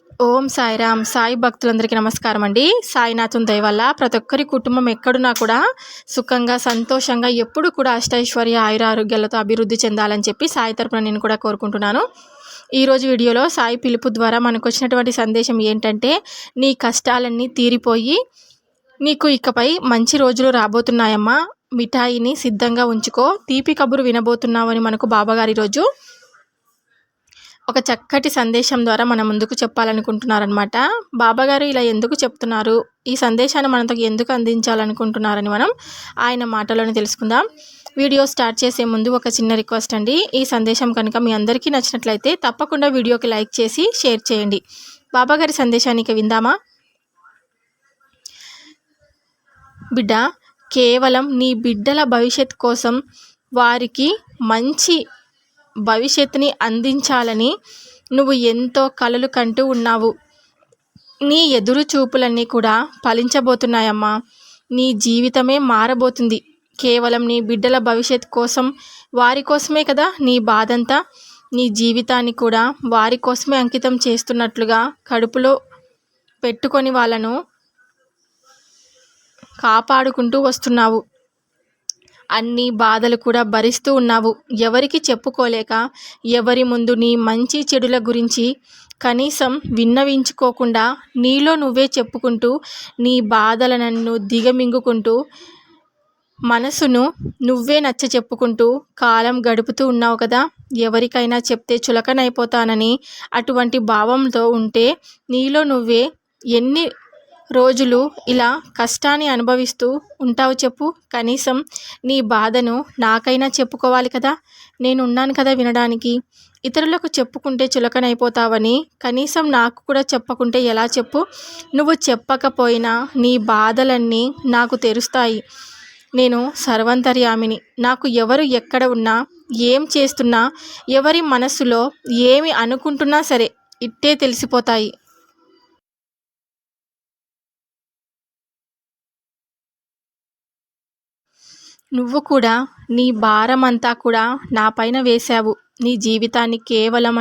ఓం సాయిరామ్. సాయి భక్తులందరికీ నమస్కారం అండి. సాయినాథుని దయ వల్ల ప్రతి ఒక్కరి కుటుంబం ఎక్కడున్నా కూడా సుఖంగా, సంతోషంగా ఎప్పుడు కూడా అష్టైశ్వర్య, ఆయురారోగ్యాలతో అభివృద్ధి చెందాలని చెప్పి సాయి తరపున నేను కూడా కోరుకుంటున్నాను. ఈరోజు వీడియోలో సాయి పిలుపు ద్వారా మనకు వచ్చినటువంటి సందేశం ఏంటంటే, నీ కష్టాలన్నీ తీరిపోయి నీకు ఇకపై మంచి రోజులు రాబోతున్నాయమ్మా. మిఠాయిని సిద్ధంగా ఉంచుకో, తీపి కబురు వినబోతున్నావని మనకు బాబాగారు ఈరోజు ఒక చక్కటి సందేశం ద్వారా మన ముందుకు చెప్పాలనుకుంటున్నారనమాట. బాబాగారు ఇలా ఎందుకు చెప్తున్నారు, ఈ సందేశాన్ని మనతో ఎందుకు అందించాలనుకుంటున్నారని మనం ఆయన మాటలోనే తెలుసుకుందాం. వీడియో స్టార్ట్ చేసే ముందు ఒక చిన్న రిక్వెస్ట్ అండి. ఈ సందేశం కనుక మీ అందరికీ నచ్చినట్లయితే తప్పకుండా వీడియోకి లైక్ చేసి షేర్ చేయండి. బాబాగారి సందేశానికి విందామా? బిడ్డ, కేవలం నీ బిడ్డల భవిష్యత్ కోసం, వారికి మంచి భవిష్యత్తుని అందించాలని నువ్వు ఎంతో కలలు కంటూ ఉన్నావు. నీ ఎదురు చూపులన్నీ కూడా ఫలించబోతున్నాయమ్మా. నీ జీవితమే మారబోతుంది. కేవలం నీ బిడ్డల భవిష్యత్ కోసం, వారి కోసమే కదా నీ బాధంతా. నీ జీవితాన్ని కూడా వారి కోసమే అంకితం చేస్తున్నట్లుగా కడుపులో పెట్టుకొని వాళ్ళను కాపాడుకుంటూ వస్తున్నావు. అన్ని బాధలు కూడా భరిస్తూ ఉన్నావు. ఎవరికి చెప్పుకోలేక, ఎవరి ముందు నీ మంచి చెడుల గురించి కనీసం విన్నవించుకోకుండా నీలో నువ్వే చెప్పుకుంటూ, నీ బాధలను దిగమింగుకుంటూ, మనసును నువ్వే నచ్చ చెప్పుకుంటూ కాలం గడుపుతూ ఉన్నావు కదా. ఎవరికైనా చెప్తే చులకనైపోతానని అటువంటి భావంతో ఉంటే నీలో నువ్వే ఎన్ని రోజులు ఇలా కష్టాన్ని అనుభవిస్తూ ఉంటావు చెప్పు. కనీసం నీ బాధను నాకైనా చెప్పుకోవాలి కదా. నేను ఉన్నాను కదా వినడానికి. ఇతరులకు చెప్పుకుంటే చులకనైపోతావని కనీసం నాకు కూడా చెప్పకుంటే ఎలా చెప్పు. నువ్వు చెప్పకపోయినా నీ బాధలన్నీ నాకు తెలుస్తాయి. నేను సర్వంతర్యామిని. నాకు ఎవరు ఎక్కడ ఉన్నా, ఏం చేస్తున్నా, ఎవరి మనసులో ఏమి అనుకుంటున్నా సరే ఇట్టే తెలిసిపోతాయి. నువ్వు కూడా నీ భారమంతా కూడా నా పైన వేశావు. నీ జీవితాన్ని కేవలం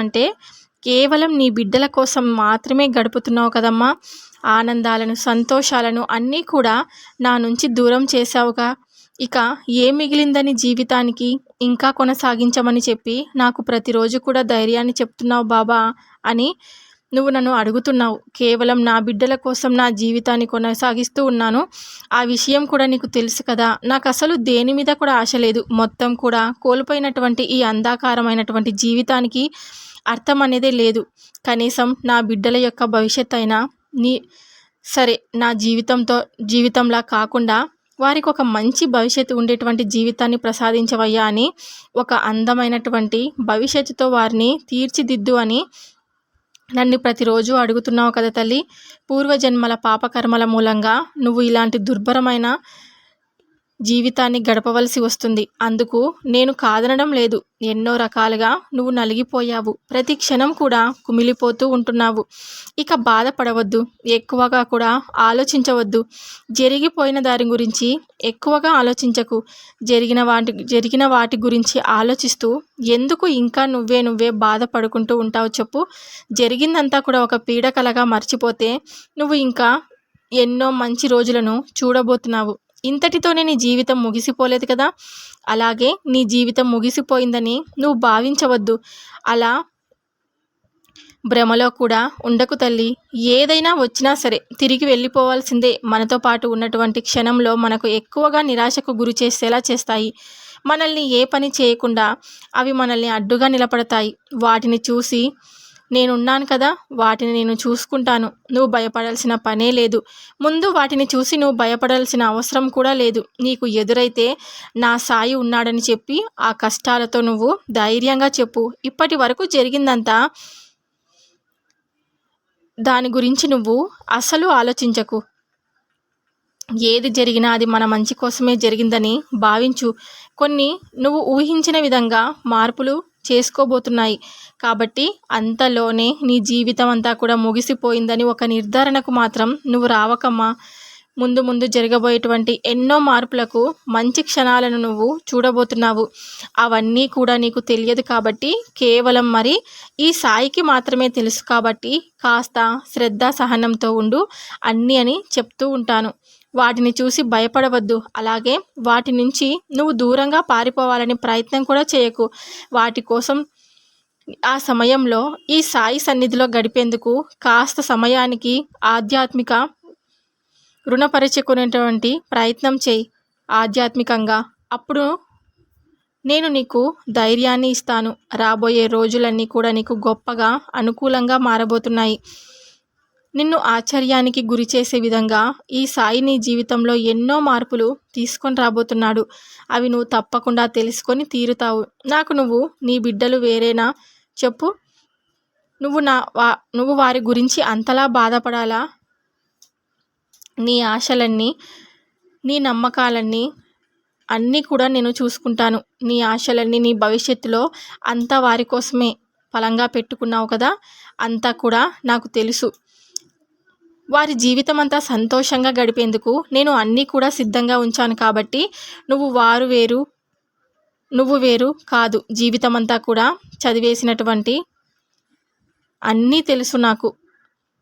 నీ బిడ్డల కోసం మాత్రమే గడుపుతున్నావు కదమ్మా. ఆనందాలను, సంతోషాలను అన్నీ కూడా నా నుంచి దూరం చేశావుగా. ఇక ఏం మిగిలిందని జీవితానికి ఇంకా కొనసాగించమని చెప్పి నాకు ప్రతిరోజు కూడా ధైర్యాన్ని చెప్తున్నావు బాబా అని నువ్వు నన్ను అడుగుతున్నావు. కేవలం నా బిడ్డల కోసం నా జీవితాన్ని కొనసాగిస్తూ ఉన్నాను. ఆ విషయం కూడా నీకు తెలుసు కదా. నాకు అసలు దేని మీద కూడా ఆశ లేదు. మొత్తం కూడా కోల్పోయినటువంటి ఈ అంధకారమైనటువంటి జీవితానికి అర్థం అనేదే లేదు. కనీసం నా బిడ్డల యొక్క భవిష్యత్ అయినా సరే నా జీవితంలా కాకుండా వారికి ఒక మంచి భవిష్యత్తు ఉండేటువంటి జీవితాన్ని ప్రసాదించవయ్యా అని, ఒక అందమైనటువంటి భవిష్యత్తుతో వారిని తీర్చిదిద్దు అని నన్ను ప్రతిరోజు అడుగుతున్నావు కదా తల్లి. పూర్వజన్మల పాపకర్మల మూలంగా నువ్వు ఇలాంటి దుర్భరమైన జీవితాన్ని గడపవలసి వస్తుంది. అందుకు నేను కాదనడం లేదు. ఎన్నో రకాలుగా నువ్వు నలిగిపోయావు. ప్రతి క్షణం కూడా కుమిలిపోతూ ఉంటున్నావు. ఇక బాధపడవద్దు, ఎక్కువగా కూడా ఆలోచించవద్దు. జరిగిపోయిన దాని గురించి ఎక్కువగా ఆలోచించకు. జరిగిన వాటి గురించి ఆలోచిస్తూ ఎందుకు ఇంకా నువ్వే బాధపడుకుంటూ ఉంటావు చెప్పు. జరిగిందంతా కూడా ఒక పీడకలగా మర్చిపోతే నువ్వు ఇంకా ఎన్నో మంచి రోజులను చూడబోతున్నావు. ఇంతటితోనే నీ జీవితం ముగిసిపోలేదు కదా. అలాగే నీ జీవితం ముగిసిపోయిందని నువ్వు భావించవద్దు. అలా భ్రమలో కూడా ఉండకు తల్లి. ఏదైనా వచ్చినా సరే తిరిగి వెళ్ళిపోవాల్సిందే. మనతో పాటు ఉన్నటువంటి క్షణంలో మనకు ఎక్కువగా నిరాశకు గురి చేసేలా చేస్తాయి. మనల్ని ఏ పని చేయకుండా అవి మనల్ని అడ్డుగా నిలబడతాయి. వాటిని చూసి నేనున్నాను కదా, వాటిని నేను చూసుకుంటాను, నువ్వు భయపడాల్సిన పనే లేదు. ముందు వాటిని చూసి నువ్వు భయపడాల్సిన అవసరం కూడా లేదు. నీకు ఎదురైతే నా సాయి ఉన్నాడని చెప్పి ఆ కష్టాలతో నువ్వు ధైర్యంగా చెప్పు. ఇప్పటి వరకు జరిగిందంతా దాని గురించి నువ్వు అసలు ఆలోచించకు. ఏది జరిగినా అది మన మంచి కోసమే జరిగిందని భావించు. కొన్ని నువ్వు ఊహించిన విధంగా మార్పులు చేసుకోబోతున్నాయి. కాబట్టి అంతలోనే నీ జీవితం అంతా కూడా ముగిసిపోయిందని ఒక నిర్ధారణకు మాత్రం నువ్వు రావకమ్మా. ముందు ముందు జరగబోయేటువంటి ఎన్నో మార్పులకు మంచి క్షణాలను నువ్వు చూడబోతున్నావు. అవన్నీ కూడా నీకు తెలియదు కాబట్టి కేవలం మరి ఈ సాయికి మాత్రమే తెలుసు కాబట్టి కాస్త శ్రద్ధ సహనంతో ఉండు అన్నీ అని చెప్తూ ఉంటాను. వాటిని చూసి భయపడవద్దు. అలాగే వాటి నుంచి నువ్వు దూరంగా పారిపోవాలని ప్రయత్నం కూడా చేయకు. వాటి కోసం ఆ సమయంలో ఈ సాయి సన్నిధిలో గడిపేందుకు కాస్త సమయానికి ఆధ్యాత్మిక రుణపరుచుకునేటువంటి ప్రయత్నం చేయి ఆధ్యాత్మికంగా. అప్పుడు నేను నీకు ధైర్యాన్ని ఇస్తాను. రాబోయే రోజులన్నీ కూడా నీకు గొప్పగా అనుకూలంగా మారబోతున్నాయి. నిన్ను ఆశ్చర్యానికి గురి చేసే విధంగా ఈ సాయి నీ జీవితంలో ఎన్నో మార్పులు తీసుకొని రాబోతున్నాడు. అవి నువ్వు తప్పకుండా తెలుసుకొని తీరుతావు. నాకు నువ్వు నీ బిడ్డలు వేరేనా చెప్పు? నువ్వు వారి గురించి అంతలా బాధపడాలా? నీ ఆశలన్నీ, నీ నమ్మకాలన్నీ అన్నీ కూడా నేను చూసుకుంటాను. నీ ఆశలన్నీ నీ భవిష్యత్తులో అంతా వారి కోసమే ఫలంగా పెట్టుకున్నావు కదా, అంతా కూడా నాకు తెలుసు. వారి జీవితం అంతా సంతోషంగా గడిపేందుకు నేను అన్నీ కూడా సిద్ధంగా ఉంచాను కాబట్టి నువ్వు వేరు కాదు. జీవితం అంతా కూడా చదివేసినటువంటి అన్నీ తెలుసు నాకు.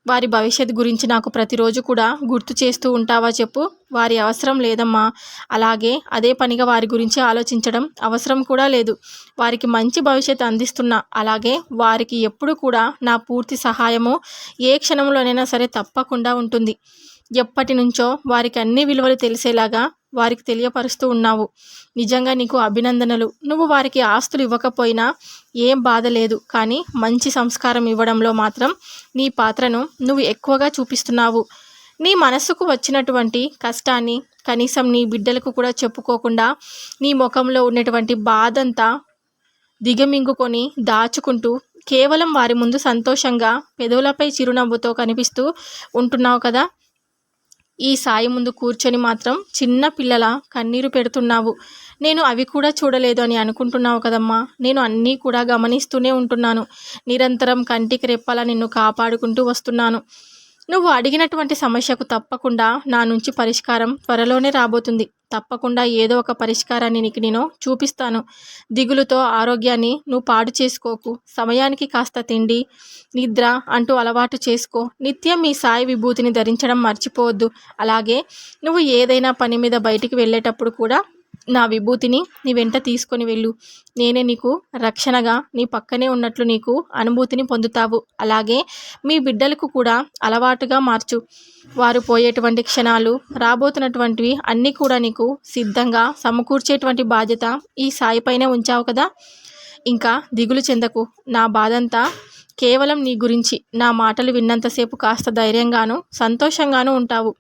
వారి భవిష్యత్తు గురించి నాకు ప్రతిరోజు కూడా గుర్తు చేస్తూ ఉంటావా చెప్పు? వారి అవసరం లేదమ్మా. అలాగే అదే పనిగా వారి గురించి ఆలోచించడం అవసరం కూడా లేదు. వారికి మంచి భవిష్యత్తు అందిస్తున్నా. అలాగే వారికి ఎప్పుడు కూడా నా పూర్తి సహాయము ఏ క్షణంలోనైనా సరే తప్పకుండా ఉంటుంది. ఎప్పటి నుంచో వారికి అన్ని విలువలు తెలిసేలాగా వారికి తెలియపరుస్తూ ఉన్నావు. నిజంగా నీకు అభినందనలు. నువ్వు వారికి ఆస్తులు ఇవ్వకపోయినా ఏం బాధ లేదు, కానీ మంచి సంస్కారం ఇవ్వడంలో మాత్రం నీ పాత్రను నువ్వు ఎక్కువగా చూపిస్తున్నావు. నీ మనసుకు వచ్చినటువంటి కష్టాన్ని కనీసం నీ బిడ్డలకు కూడా చెప్పుకోకుండా నీ ముఖంలో ఉన్నటువంటి బాధంతా దిగమింగుకొని దాచుకుంటూ కేవలం వారి ముందు సంతోషంగా పెదవులపై చిరునవ్వుతో కనిపిస్తూ ఉంటున్నావు కదా. ఈ సాయి ముందు కూర్చొని మాత్రం చిన్న పిల్లల కన్నీరు పెడుతున్నావు. నేను అవి కూడా చూడలేదు అని అనుకుంటున్నావు కదమ్మా. నేను అన్నీ కూడా గమనిస్తూనే ఉంటున్నాను. నిరంతరం కంటికి రెప్పలా నిన్ను కాపాడుకుంటూ వస్తున్నాను. నువ్వు అడిగినటువంటి సమస్యకు తప్పకుండా నా నుంచి పరిష్కారం త్వరలోనే రాబోతుంది. తప్పకుండా ఏదో ఒక పరిష్కారాన్ని నీకు నేను చూపిస్తాను. దిగులుతో ఆరోగ్యాన్ని నువ్వు పాడు చేసుకోకు. సమయానికి కాస్త తిండి, నిద్ర అంటూ అలవాటు చేసుకో. నిత్యం ఈ సాయి విభూతిని ధరించడం మర్చిపోవద్దు. అలాగే నువ్వు ఏదైనా పని మీద బయటికి వెళ్ళేటప్పుడు కూడా నా విభూతిని నీ వెంట తీసుకొని వెళ్ళు. నేనే నీకు రక్షణగా నీ పక్కనే ఉన్నట్లు నీకు అనుభూతిని పొందుతావు. అలాగే మీ బిడ్డలకు కూడా అలవాటుగా మార్చు. వారు పోయేటువంటి క్షణాలు, రాబోతున్నటువంటివి అన్నీ కూడా నీకు సిద్ధంగా సమకూర్చేటువంటి బాధ్యత ఈ సాయిపైనే ఉంచావు కదా. ఇంకా దిగులు చెందకు. నా బాధంతా కేవలం నీ గురించి. నా మాటలు విన్నంతసేపు కాస్త ధైర్యంగాను సంతోషంగాను ఉంటావు.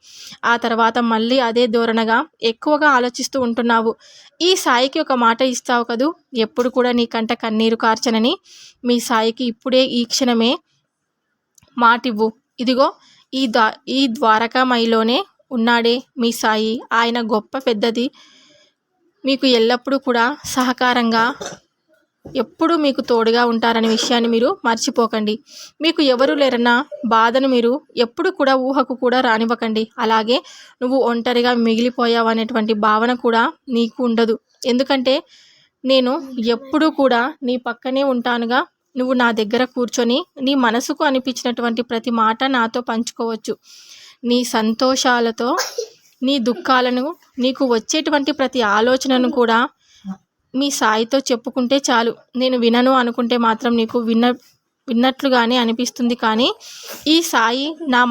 ఆ తర్వాత మళ్ళీ అదే ధోరణగా ఎక్కువగా ఆలోచిస్తూ ఉంటున్నావు. ఈ సాయికి ఒక మాట ఇస్తావు కదూ, ఎప్పుడు కూడా నీ కంట కన్నీరు కార్చనని. మీ సాయికి ఇప్పుడే ఈ క్షణమే మాటివ్వు. ఇదిగో ఈ ద్వారకామయిలోనే ఉన్నాడే మీ సాయి. ఆయన గొప్ప పెద్దది. మీకు ఎల్లప్పుడూ కూడా సహకారంగా ఎప్పుడూ మీకు తోడుగా ఉంటారనే విషయాన్ని మీరు మర్చిపోకండి. మీకు ఎవరు లేరన్న బాధను మీరు ఎప్పుడు కూడా ఊహకు కూడా రానివ్వకండి. అలాగే నువ్వు ఒంటరిగా మిగిలిపోయావు అనేటువంటి భావన కూడా నీకు ఉండదు. ఎందుకంటే నేను ఎప్పుడూ కూడా నీ పక్కనే ఉంటానుగా. నువ్వు నా దగ్గర కూర్చొని నీ మనసుకు అనిపించినటువంటి ప్రతి మాట నాతో పంచుకోవచ్చు. నీ సంతోషాలతో నీ దుఃఖాలను, నీకు వచ్చేటువంటి ప్రతి ఆలోచనను కూడా మీ సాయితో చెప్పుకుంటే చాలు. నేను వినను అనుకుంటే మాత్రం నీకు విన్నట్లుగానే అనిపిస్తుంది. కానీ ఈ సాయి నా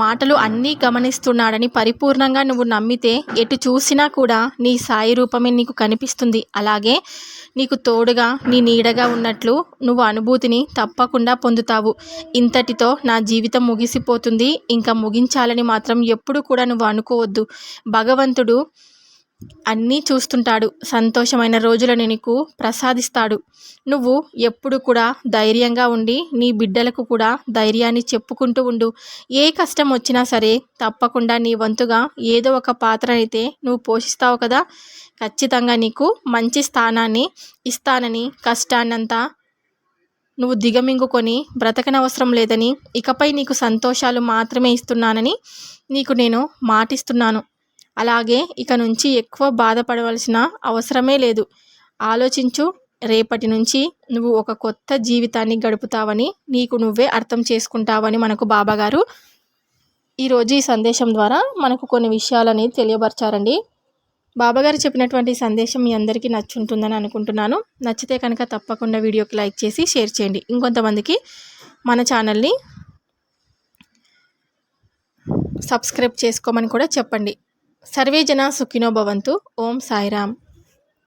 మాటలు అన్నీ గమనిస్తున్నాడని పరిపూర్ణంగా నువ్వు నమ్మితే ఎటు చూసినా కూడా నీ సాయి రూపమే నీకు కనిపిస్తుంది. అలాగే నీకు తోడుగా నీ నీడగా ఉన్నట్లు నువ్వు అనుభూతిని తప్పకుండా పొందుతావు. ఇంతటితో నా జీవితం ముగిసిపోతుంది, ఇంకా ముగించాలని మాత్రం ఎప్పుడు కూడా నువ్వు అనుకోవద్దు. భగవంతుడు అన్నీ చూస్తుంటాడు. సంతోషమైన రోజులను నీకు ప్రసాదిస్తాడు. నువ్వు ఎప్పుడు కూడా ధైర్యంగా ఉండి నీ బిడ్డలకు కూడా ధైర్యాన్ని చెప్పుకుంటూ ఉండు. ఏ కష్టం వచ్చినా సరే తప్పకుండా నీ వంతుగా ఏదో ఒక పాత్ర అయితే నువ్వు పోషిస్తావు కదా. ఖచ్చితంగా నీకు మంచి స్థానాన్ని ఇస్తానని, కష్టాన్నంతా నువ్వు దిగమింగుకొని బ్రతకనవసరం లేదని, ఇకపై నీకు సంతోషాలు మాత్రమే ఇస్తున్నానని నీకు నేను మాటిస్తున్నాను. అలాగే ఇక నుంచి ఎక్కువ బాధపడవలసిన అవసరమే లేదు. ఆలోచించు. రేపటి నుంచి నువ్వు ఒక కొత్త జీవితాన్ని గడుపుతావని, నీకు నువ్వే అర్థం చేసుకుంటావని మనకు బాబాగారు ఈరోజు ఈ సందేశం ద్వారా మనకు కొన్ని విషయాలని తెలియపరిచారండి. బాబాగారు చెప్పినటువంటి సందేశం మీ అందరికీ నచ్చుంటుందని అనుకుంటున్నాను. నచ్చితే కనుక తప్పకుండా వీడియోకి లైక్ చేసి షేర్ చేయండి. ఇంకొంతమందికి మన ఛానల్ని సబ్స్క్రైబ్ చేసుకోమని కూడా చెప్పండి. సర్వే జన సుఖినో భవంతు. ఓం సాయిరామ్.